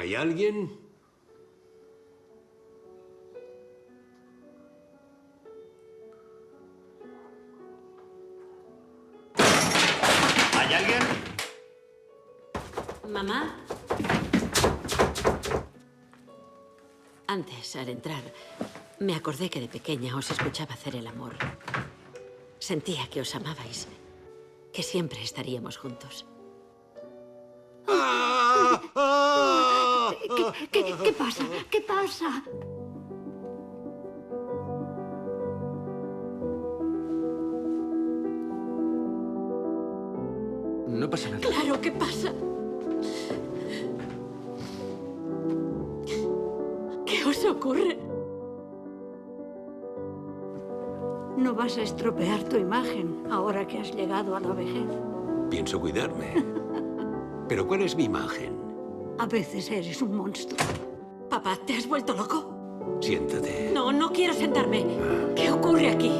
¿Hay alguien? ¿Hay alguien? ¿Mamá? Antes, al entrar, me acordé que de pequeña os escuchaba hacer el amor. Sentía que os amabais, que siempre estaríamos juntos. ¿Qué pasa? ¿Qué pasa? No pasa nada. ¡Claro que pasa! ¿Qué os ocurre? No vas a estropear tu imagen ahora que has llegado a la vejez. Pienso cuidarme. ¿Pero cuál es mi imagen? A veces eres un monstruo. Papá, ¿te has vuelto loco? Siéntate. No, no quiero sentarme. ¿Qué ocurre aquí?